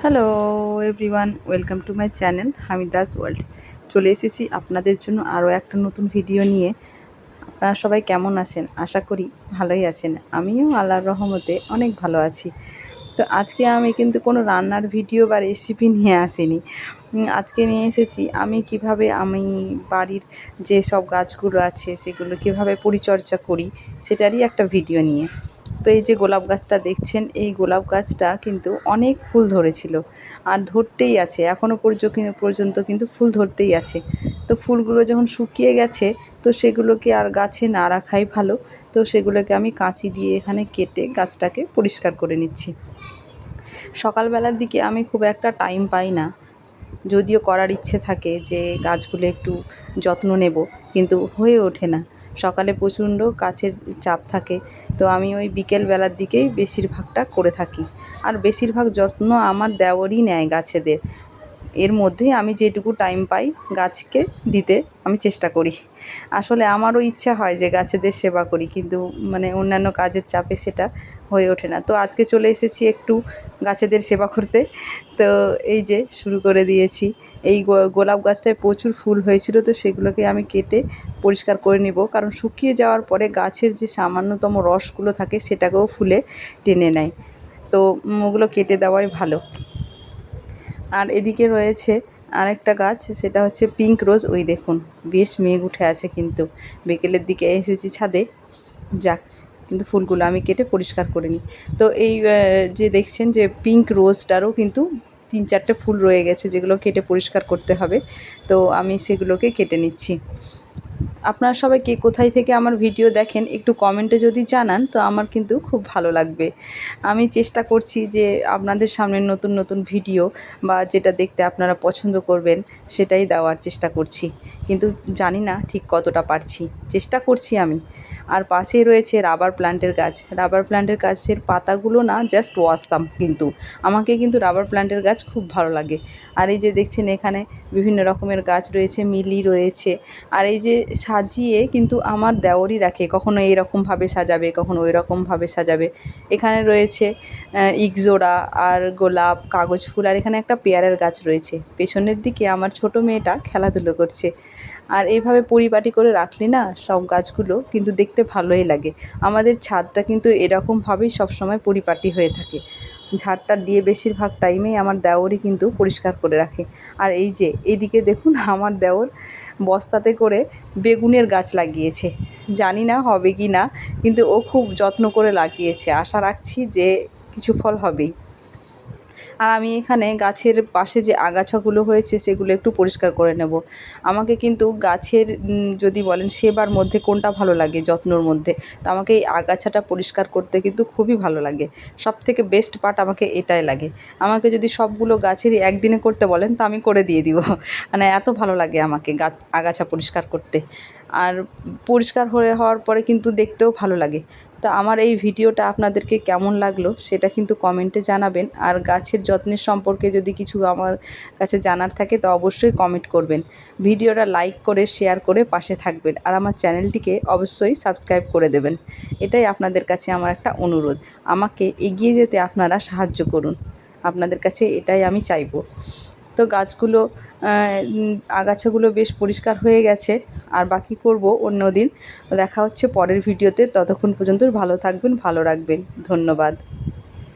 Hello everyone, welcome to my channel Hamida's world. চলে এসেছি আপনাদের জন্য আরও একটা নতুন ভিডিও নিয়ে। আপনারা সবাই কেমন আছেন? আশা করি ভালোই আছেন। আমিও আল্লাহর রহমতে অনেক ভালো আছি। তো আজকে আমি কিন্তু কোনো রান্নার ভিডিও বা রেসিপি নিয়ে আসিনি। আজকে নিয়ে এসেছি আমি কিভাবে আমি বাড়ির যে সব গাছগুলো আছে সেগুলো কিভাবে পরিচর্যা করি সেটারই একটা ভিডিও নিয়ে। তো এই যে গোলাপ গাছটা দেখছেন, এই গোলাপ গাছটা কিন্তু অনেক ফুল ধরেছিল আর ধরতেই আছে, এখনও পর্যন্ত কিন্তু ফুল ধরতেই আছে। তো ফুলগুলো যখন শুকিয়ে গেছে তো সেগুলোকে আর গাছে না রাখাই ভালো। তো সেগুলোকে আমি কাঁচি দিয়ে এখানে কেটে গাছটাকে পরিষ্কার করে নিচ্ছি। সকালবেলার দিকে আমি খুব একটা টাইম পাই না, যদিও করার ইচ্ছে থাকে যে গাছগুলো একটু যত্ন নেব, কিন্তু হয়ে ওঠে না। সকালে প্রচণ্ড কাজের চাপ থাকে, তো আমি ওই বিকেলবেলার দিকেই বেশিরভাগটা করে থাকি। আর বেশিরভাগ যত্ন আমার দেওরই নেয় গাছেদের। এর মধ্যেই আমি যেটুকু টাইম পাই গাছকে দিতে আমি চেষ্টা করি। আসলে আমারও ইচ্ছা হয় যে গাছেদের সেবা করি, কিন্তু অন্যান্য কাজের চাপে সেটা হয়ে ওঠে না। তো আজকে চলে এসেছি একটু গাছেদের সেবা করতে। তো এই যে শুরু করে দিয়েছি। এই গোলাপ গাছটায় প্রচুর ফুল হয়েছিল, তো সেগুলোকে আমি কেটে পরিষ্কার করে নেব, কারণ শুকিয়ে যাওয়ার পরে গাছের যে সামান্যতম রসগুলো থাকে সেটাকেও ফুলে টেনে নেয়। তো ওগুলো কেটে দেওয়াই ভালো। আর এদিকে রয়েছে আরেকটা গাছ, সেটা হচ্ছে পিঙ্ক রোজ। ওই দেখুন বেশ মেঘ উঠে আছে, কিন্তু বিকেলের দিকে এসেছি ছাদে। যাক, কিন্তু ফুলগুলো আমি কেটে পরিষ্কার করে নিই। তো এই যে দেখছেন যে পিঙ্ক রোজটারও কিন্তু 3-4টে ফুল রয়ে গেছে, যেগুলো কেটে পরিষ্কার করতে হবে। তো আমি সেগুলোকে কেটে নিচ্ছি। আপনারা সবাই কে কোথায় থেকে আমার ভিডিও দেখেন একটু কমেন্টে যদি জানান তো আমার কিন্তু খুব ভালো লাগবে। আমি চেষ্টা করছি যে আপনাদের সামনে নতুন নতুন ভিডিও বা যেটা দেখতে আপনারা পছন্দ করবেন সেটাই দেওয়ার চেষ্টা করছি, কিন্তু জানি না ঠিক কতটা পারছি। চেষ্টা করছি আমি। আর পাশেই রয়েছে রাবার প্ল্যান্টের গাছ। রাবার প্ল্যান্টের গাছের পাতাগুলো না জাস্ট ওয়াসাম, কিন্তু আমাকে কিন্তু রাবার প্ল্যান্টের গাছ খুব ভালো লাগে। আর এই যে দেখছেন এখানে বিভিন্ন রকমের গাছ রয়েছে, মিলি রয়েছে। আর এই যে সাজিয়ে কিন্তু আমার দেওরই রাখে, কখনো এইরকমভাবে সাজাবে, কখনো ওই রকমভাবে সাজাবে। এখানে রয়েছে ইকজোড়া আর গোলাপ, কাগজ ফুল, আর এখানে একটা পেয়ারার গাছ রয়েছে। পেছনের দিকে আমার ছোট মেয়েটা খেলাধুলো করছে। আর এইভাবে পরিপাটি করে রাখলে না সব গাছগুলো কিন্তু দেখতে ভালোই লাগে। আমাদের ছাদটা কিন্তু এরকমভাবেই সবসময় পরিপাটি হয়ে থাকে। ঝাড়টা দিয়ে বেশিরভাগ টাইমেই আমার দেওরই কিন্তু পরিষ্কার করে রাখে। আর এই যে এইদিকে দেখুন, আমার দেওর বস্তাতে করে বেগুনের গাছ লাগিয়েছে। জানি না হবে কি না, কিন্তু ও খুব যত্ন করে লাগিয়েছে। আশা রাখছি যে কিছু ফল হবেই। আর আমি এখানে গাছের পাশে যে আগাছাগুলো হয়েছে সেগুলো একটু পরিষ্কার করে নেব। আমাকে কিন্তু গাছের যদি বলেন সেবার মধ্যে কোনটা ভালো লাগে যত্নর মধ্যে, তো আমাকে এই আগাছাটা পরিষ্কার করতে কিন্তু খুবই ভালো লাগে। সবথেকে বেস্ট পার্ট আমাকে এটাই লাগে। আমাকে যদি সবগুলো গাছেরই একদিনে করতে বলেন তো আমি করে দিয়ে দিব। এত ভালো লাগে আমাকে আগাছা পরিষ্কার করতে। আর পরিষ্কার হওয়ার পরে কিন্তু দেখতেও ভালো লাগে। তো আমার এই ভিডিওটা আপনাদেরকে কেমন লাগলো সেটা কিন্তু কমেন্টে জানাবেন। আর গাছের যত্নের সম্পর্কে যদি কিছু আমার কাছে জানার থাকে তো অবশ্যই কমেন্ট করবেন। ভিডিওটা লাইক করে শেয়ার করে পাশে থাকবেন, আর আমার চ্যানেলটিকে অবশ্যই সাবস্ক্রাইব করে দেবেন। এটাই আপনাদের কাছে আমার একটা অনুরোধ। আমাকে এগিয়ে যেতে আপনারা সাহায্য করুন, আপনাদের কাছে এটাই আমি চাইবো। তো গাছগুলো আগাছাগুলো বেশ পরিষ্কার হয়ে গেছে, আর বাকি করব অন্য দিন। দেখা হচ্ছে পরের ভিডিওতে। ততক্ষণ পর্যন্ত ভালো থাকবেন, ভালো রাখবেন। ধন্যবাদ।